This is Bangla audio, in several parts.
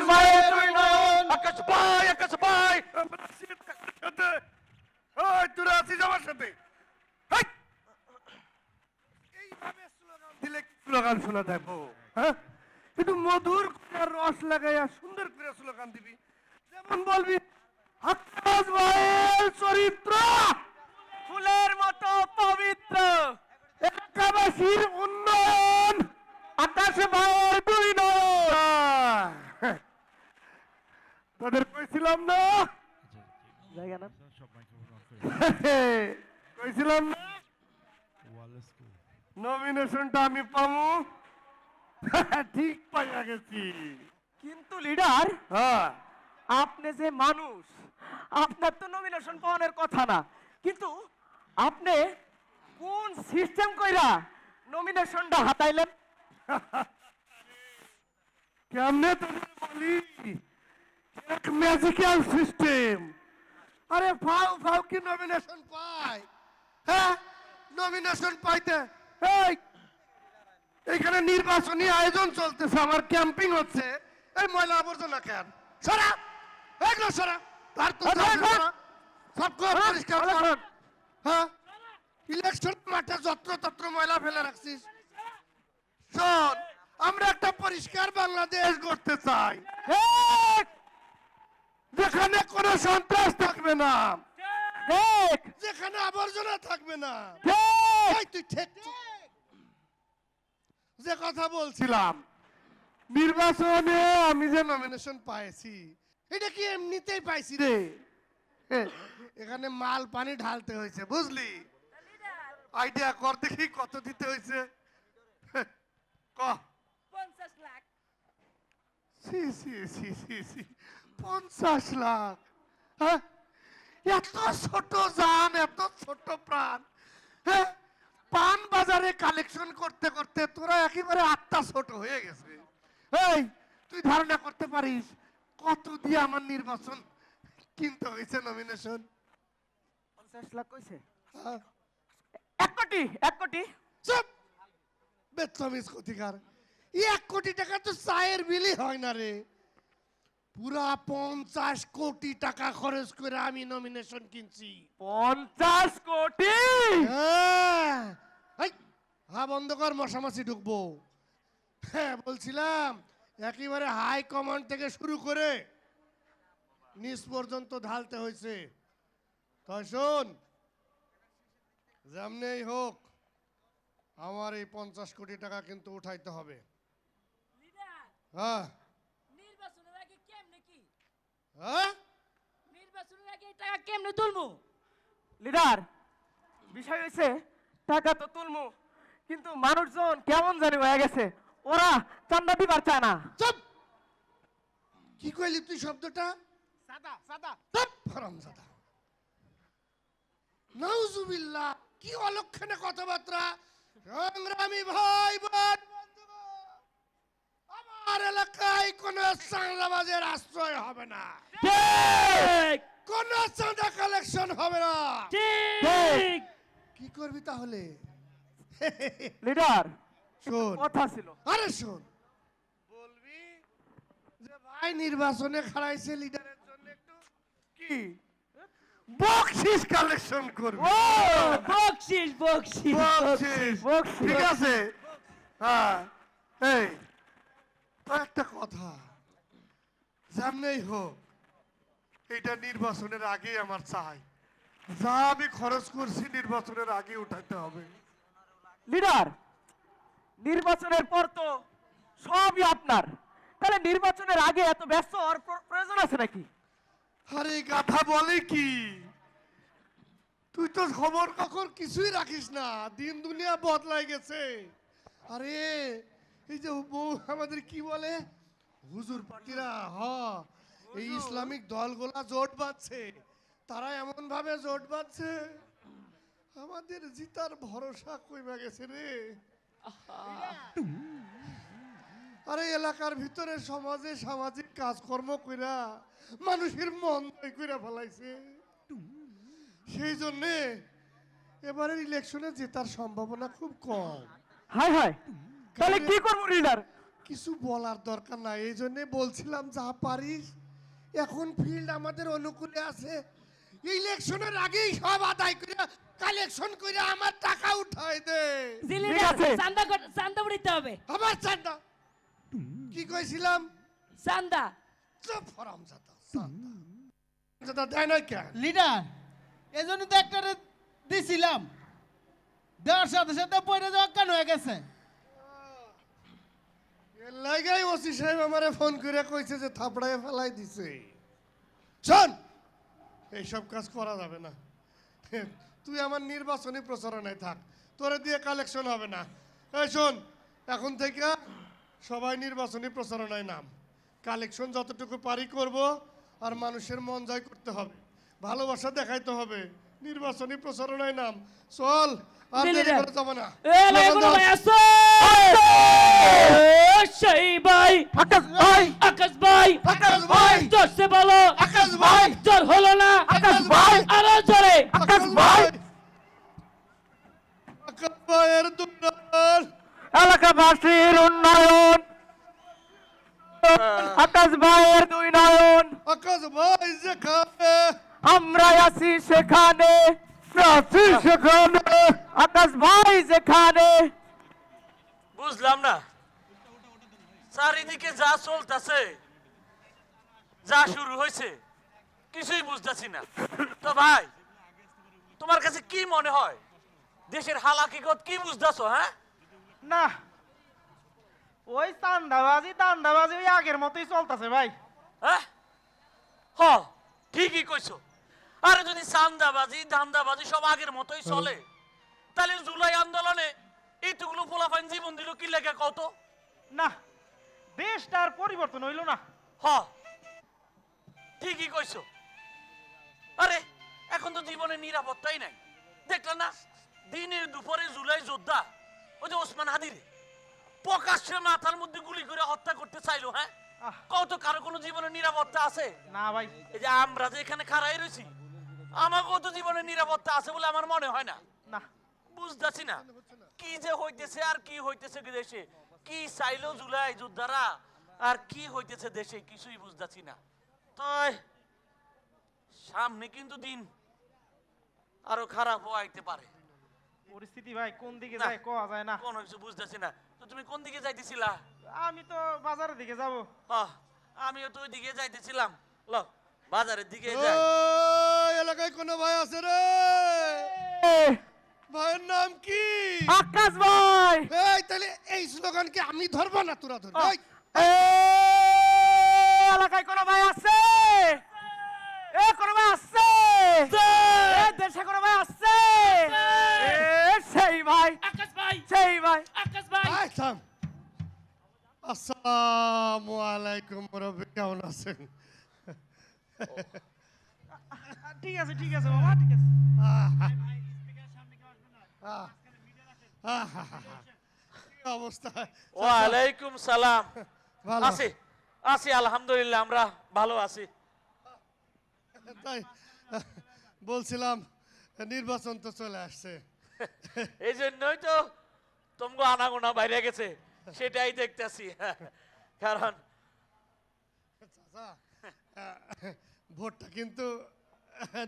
ভাই তুই নয়ন। আকাশ ভাই, আকাশ ভাই। ওই তোরা আছিস আমার সাথে? হেই! এইভাবে স্লোগান দিলে কি স্লোগান শোনা যাবো? হ্যাঁ, একটু মধুর করে রস লাগাইয়া সুন্দর করে স্লোগান দিবি। যেমন বলবি আকাশ ভাইয়ের চরিত্র ফুলের মতো পবিত্র, এলাকাবাসীর উন্নয়ন, আকাশ ভাইয়ের দুই নয়ন। তোদের কইছিলাম না, জায়গা না কইছিলাম না নমিনেশনটা আমি পাবো। ঠিক পাইয়া গেছি। কিন্তু লিডার, হ্যাঁ, আপনি যে মানুষ, আপনার তো নমিনেশন পাওয়ার কথা না, কিন্তু আপনি কোন সিস্টেম কইরা নমিনেশনটা হাতাইলেন? কেমনে তোদের বলি, এক ম্যাজিক্যাল সিস্টেম। আরে ফাউ ফাউ কি নমিনেশন পায়? হ্যাঁ, নমিনেশন পাইতে এই এইখানে নির্বাচনী আয়োজন চলতেছে, আমার ক্যাম্পিং হচ্ছে। এই ময়লা আবর্জনা কেন সরা, এগুলো সরা, তার তো সব পরিষ্কার কর। হ্যাঁ, ইলেকশন মাঠে যত্র ময়লা ফেলে রাখছিস। শোন, আমরা একটা পরিষ্কার বাংলাদেশ গড়তে চাই, ঠিক, যেখানে কোনো সন্ত্রাস থাকবে না, ঠিক, যেখানে আবর্জনা থাকবে না। ঠিক। এই তুই ঠিক যে কথা বলছিলাম, নির্বাচনে আমি যে নমিনেশন পাইছি, এটা কি এমনিতেই পাইছি রে? এখানে মাল পানি ঢালতে হয়েছে, বুঝলি? আইডিয়া কর দেখি কত দিতে হয়েছে। ক 50 লাখ। সি সি সি সি সি 50 লাখ? হ্যাঁ, এত ছোট জান, এত ছোট প্রাণ। হ্যাঁ, পান বাজারে কালেকশন করতে করতে তোরা একেবারে আত্মা ছোট হয়ে গেছে। এই, তুই ধারণা করতে পারিস কত দিয়ে আমার নির্বাচন কিনতে হয়েছে নমিনেশন? 50 লাখ কইছে? হ্যাঁ, 1 কোটি, 1 কোটি। চুপ, বেতমিজ কোটিকার। 1 কোটি টাকা তো চায়ের বিলই হয় না রে। পুরা 50 কোটি টাকা খরচ করে আমি নমিনেশন কিনছি। 50 কোটি? হ্যাঁ, এই, হ্যাঁ বন্ধ কর, মশামাছি ঢুকবো। হ্যাঁ, বলছিলাম একেবারে হাই কমান্ড থেকে শুরু করে নিচ পর্যন্ত ঢালতে হয়েছে। তাই শোন, যেমনেই হোক আমার এই 50 কোটি টাকা কিন্তু উঠাইতে হবে। লিডার, হ্যাঁ, নির্বাচনের আগে কেমনে কি? হ্যাঁ, নির্বাচনের আগে এই টাকা কেমনে তুলবো? লিডার, বিষয় হইছে টাকা তো তুলমু, কিন্তু মানুষজন কেমন জানি হয়ে গেছে, ওরা চান্দা দিবার চায় না। চুপ! কি কইলি তুই শব্দটা? সাদা সাদা। চুপ, হারামজাদা। নাউজুবিল্লাহ, কি অলক্ষণে কথাবার্তা! সংগ্রামী ভাই বোন বন্ধুগণ, আমার এলাকায় কোনো চাঁদাবাজের আশ্রয় হবে না, ঠিক, কোনো চাঁদা কালেকশন হবে না। ঠিক। কি করবি তাহলে? লিডার, শোন, কথা ছিল। আরে শোন, বলবি যে ভাই নির্বাচনে খাড়াইছে লিডারের জন্য একটু কি বকশিস কালেকশন করবি। ও, বকশিস, বকশিস। বকশিস, বকশিস। ঠিক আছে। হ্যাঁ, এই তো একটা কথা, যেমনেই হোক এটা নির্বাচনের আগেই আমার চাই। যা আমি খরচ করছি নির্বাচনের আগে উঠাতে হবে। লিডার, নির্বাচনের পর তো সবই আপনার, তাহলে নির্বাচনের আগে এত ব্যস্ত হওয়ার প্রয়োজন আছে নাকি? আরে গাধা বলে কি, তুই তো খবর কখন কিছুই রাখিস না, দিন দুনিয়া বদলাই গেছে। আরে এই যে আমাদের কি বলে হুজুর পার্টিরা, এই ইসলামিক দলগুলা জোট বাঁধছে, তারা এমন ভাবে জোট বাঁধছে আমাদের জিতার ভরসা কইমা গেছে রে। আরে এলাকার ভিতরে সমাজে সামাজিক কাজকর্ম কইরা মানুষের মন জয় কইরা ফেলাইছে। সেই জন্যে এবারের ইলেকশনে জেতার সম্ভাবনা খুব কম। হাই হাই, তাহলে কি করবো লিডার? কিছু বলার দরকার নাই, এই জন্যে বলছিলাম যা পারিস। এখন ফিল্ড আমাদের অনুকূলে আছে, ইলেকশনের আগেই সব আদায় করে কালেকশন করে আমার টাকা উঠাই দে। জি ঠিক লিডার, আছে। চান্দা উঠাইতে হবে। আবার চান্দা কি কইছিলাম? চান্দা চুপ ফরাম জাতা চান্দা জাতা দেয় না কেন? লিডার এজন্য তো একটা দিছিলাম, দেওয়ার সাথে সাথে পয়রা যাওয়া কেন হয়ে গেছে। এর লাগাই ওসি সাহেব আমারে ফোন করে কইছে যে থাপড়ায় ফেলাই দিছে। শোন, এইসব কাজ করা যাবে না। তুই আমার নির্বাচনী প্রচারণায় থাক, তোরে দিয়ে কালেকশন হবে না। এই শোন, এখন থেকে সবাই নির্বাচনী প্রচারণায় নাম, কালেকশন যতটুকু পারি করব, আর মানুষের মন জয় করতে হবে, ভালোবাসা দেখাইতে হবে। নির্বাচনী প্রচারণায় নাম, চল, আর জি, দেরি লিডার। করা যাবে না। এ লাগে কোনো ভাই আছে? সেই ভাই, আকাশ ভাই, আকাশ ভাই, আকাশ ভাই, জোরসে বলো, আকাশ ভাই, জোর হলো না, আকাশ ভাই, আরো জোরে। আকাশ ভাই, আকাশ ভাইয়ের দুর্নাম, এলাকাবাসীর উন্নয়ন, আকাশ ভাইয়ের 2 নয়ন, আকাশ ভাই যেখানে আমরা আছি সেখানে, আকাশ ভাই যেখানে। বুঝলাম না, চারিদিকে যা চলতেছে, যা শুরু হয়েছে, কিছুই বুঝতেছি না। তো ভাই, তোমার কাছে কি মনে হয় দেশের হালাকিগত কি বুঝতেছো? হ্যাঁ, না, ওই দান্দাবাজি ওই আগের মতোই চলতেছে ভাই। হ্যাঁ, হ, ঠিকই কইছো। আরে যদি চান্দাবাজি ধান্দাবাজি সব আগের মতোই চলে, তাহলে জুলাই আন্দোলনে এইটুকুলো পোলাপাইন জীবন দিল কি লেগে কত? না, দেশটা আর পরিবর্তন হইল না। হ, ঠিকই কইছো। আরে এখন তো জীবনে নিরাপত্তাই নাই। দেখলে না, দিনের দুপুরে জুলাই যোদ্ধা ওই যে ওসমান হাদিরে প্রকাশ্যে মাথার মধ্যে গুলি করে হত্যা করতে চাইলো। হ্যাঁ, আহ, কত কারো কোনো জীবনে নিরাপত্তা আছে? না ভাই, এই যে আমরা যে এখানে খাড়াই রয়েছি, আমাকেও তো জীবনে নিরাপত্তা আছে বলে আমার মনে হয় না। না, বুঝতেছি না কি যে হইতেছে আর কি হইতেছে দেশে, কি চাইলো জুলাই যোদ্ধারা আর কি হইতেছে দেশে, কিছুই বুঝতেছি না। তাই সামনে কিন্তু দিন আরো খারাপ হইতে পারে। পরিস্থিতি ভাই কোন দিকে না। যায় কোয়া যায় না। কোনো কিছু বুঝতেছি না। তো তুমি কোন দিকে যাইতেছিলা? আমি তো বাজারের দিকে যাব। আহ, আমিও তো ওই দিকে যাইতেছিলাম। ল, বাজারের দিকে যাই। ওই এলাকায় কোনো ভাই আছে রে? ভাইয়ের নাম কি? আকাশ ভাই, এই তাহলে এই স্লোগান কি আমি ধরবো না তোরা ধরবি? এই, এলাকায় কোনো ভাই আছে? কোনো ভাই আছে? দেশে কোনো ভাই আছে? সেই ভাই, আকাশ ভাই, সেই ভাই। আকাশ ভাই, এই থাম। আসসালামু আলাইকুম মুরব্বি, কেমন আছেন? ঠিক আছে ঠিক আছে বাবা, ঠিক আছে। কি অবস্থা? ওয়ালাইকুম সালাম। ভালো আছি আছি, আলহামদুলিল্লাহ, আমরা ভালো আছি। তাই বলছিলাম, নির্বাচন তো চলে আসছে। এই জন্যই তো তোমাকে আনাগোনা বাইরে গেছে, সেটাই দেখতেছি। কারণ চাচা, ভোটটা কিন্তু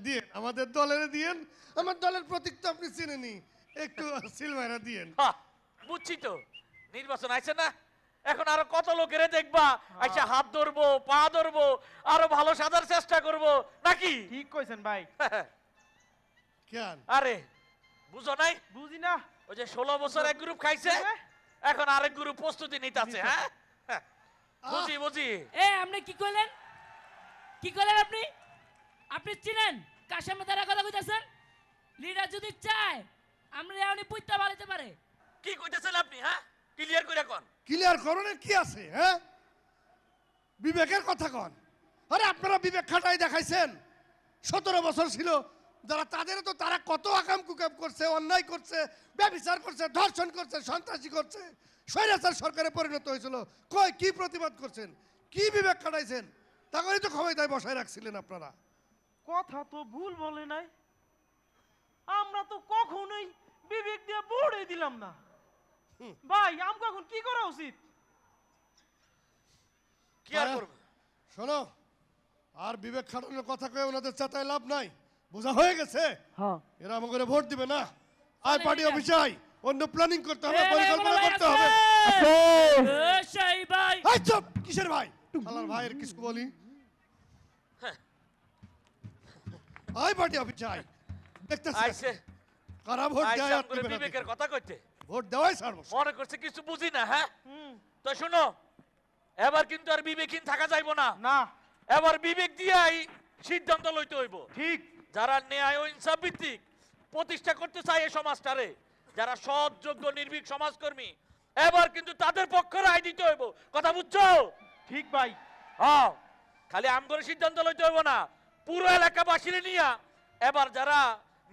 দিয়েন, আমাদের দলের দিয়েন। আমার দলের প্রতীক তো আপনি চিনেনি, একটু সিলভাইরা দিয়েন। হ্যাঁ, বুঝছি তো, নির্বাচন আইছে না, এখন আরো কত লোকেরে দেখবা, আইসা হাত ধরবো, পা ধরবো, আরো ভালো সাজার চেষ্টা করবো নাকি? ঠিক কইছেন ভাই। কেন? আরে বুঝো নাই, বুঝি না। ওই যে 16 বছর এক গ্রুপ খাইছে, এখন আরেক গ্রুপ প্রস্তুতি নিতেছে। হ্যাঁ, হ্যাঁ, বুঝি বুঝি। এ আপনি কি কইলেন? কি কইলেন আপনি? আপনি চিনেন কার সামনে তারা কথা কইতাছেন? লিডার যদি চায় আমরা এমনি পুইতা বাড়াইতে পারে। কি কইতেছেন আপনি? হ্যাঁ, ক্লিয়ার করে কোন। ক্লিয়ার করণের কি আছে? হ্যাঁ, বিবেকের কথা কন। আরে আপনারা বিবেক খাটাই দেখাইছেন। 17 বছর ছিল যারা, তাদের তো তারা কত আকাম কুকাম করছে, অন্যায় করছে, ব্যভিচার করছে, ধর্ষণ করছে, সন্ত্রাসী করছে, স্বৈরাচার সরকারে পরিণত হয়েছিল। কই কি প্রতিবাদ করছেন, কি বিবেক খাটাইছেন? তাকেই তো ক্ষমতায় বসায় রাখছিলেন আপনারা। কথা তো ভুল বলে নাই, আমরা তো কখনোই বিবেক দিয়ে ভোটই দিলাম না। ভাই আমাকে এখন কি করা উচিত? কি আর করবে? শোনো, আর বিবেক খাটানোর কথা কয়ে ওনাদের চেতায় লাভ নাই, বোঝা হয়ে গেছে। হ্যাঁ এরা আমাকে ভোট দিবে না। আয় পার্টি দিবে। অফিসে আয়, অন্য প্ল্যানিং করতে হবে, এ ভাই, পরিকল্পনা ভাই করতে আছে। হবে। এ সেই ভাই এই চুপ, কিসের ভাই? শালার ভাইয়ের কিছু বলি। আয় পার্টি অফিসে আয়, দেখতেছি আইছে কারা ভোট দেয় আইছে আর আমগরে দিবে না বিবেকের দেখি। কথা কইতে। ভোট দেওয়াই ছাড়বো। মনে করছে কিছু বুঝি না, হ্যাঁ? তো শুনো, এবার কিন্তু আর বিবেকহীন থাকা যাইব না। না এবার বিবেক দিয়াই সিদ্ধান্ত লইতে হইব। ঠিক যারা ন্যায় ও ইনসাফ ভিত্তিক প্রতিষ্ঠা করতে চায় এই সমাজটারে, যারা সৎ যোগ্য নির্ভীক সমাজকর্মী, এবার কিন্তু তাদের পক্ষে রায় দিতে হইব। কথা বুঝছো? ঠিক ভাই হ্যাঁ, খালি আম করে সিদ্ধান্ত লইতে হইব না, পুরো এলাকাবাসীরে নিয়া এবার যারা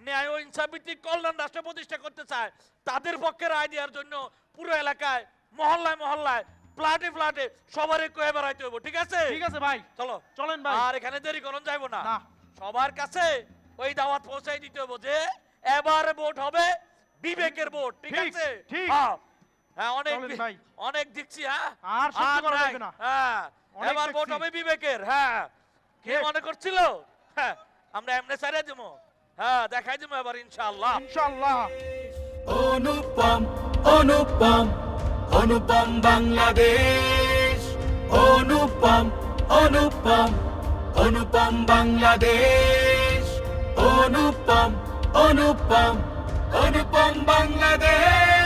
ন্যায় ও ইনসাফ ভিত্তিক কল্যাণ রাষ্ট্র প্রতিষ্ঠা করতে চায় তাদের পক্ষে রায় দেওয়ার জন্য পুরো এলাকায় মহল্লায় মহল্লায় ফ্ল্যাটে ফ্ল্যাটে সবারই কয়ে বেড়াইতে হইব। ঠিক আছে? ঠিক আছে ভাই, চলো চলেন ভাই। আর এখানে দেরি করুন যাইব না। না। সবার কাছে ওই দাওয়াত পৌঁছাই দিতে হবে যে এবার ভোট হবে বিবেকের ভোট। ঠিক ঠিক, আছে? ঠিক। হ্যাঁ হ্যাঁ, অনেক চলেন ভাই। অনেক দেখছি। হ্যাঁ আর সহ্য করা নাই। যাবে না। হ্যাঁ, অনেক এবার ভোট দেখছি। হবে বিবেকের। হ্যাঁ, কে ঠিক। মনে করছিল হ্যাঁ আমরা এমনি সাইরে দেবো? হ্যাঁ, দেখাই দেবো এবার ইনশাআল্লাহ। ইনশাআল্লাহ। অনুপম অনুপম অনুপম বাংলাদেশ অনুপম অনুপম অনুপম বাংলাদেশ অনুপম অনুপম অনুপম বাংলাদেশ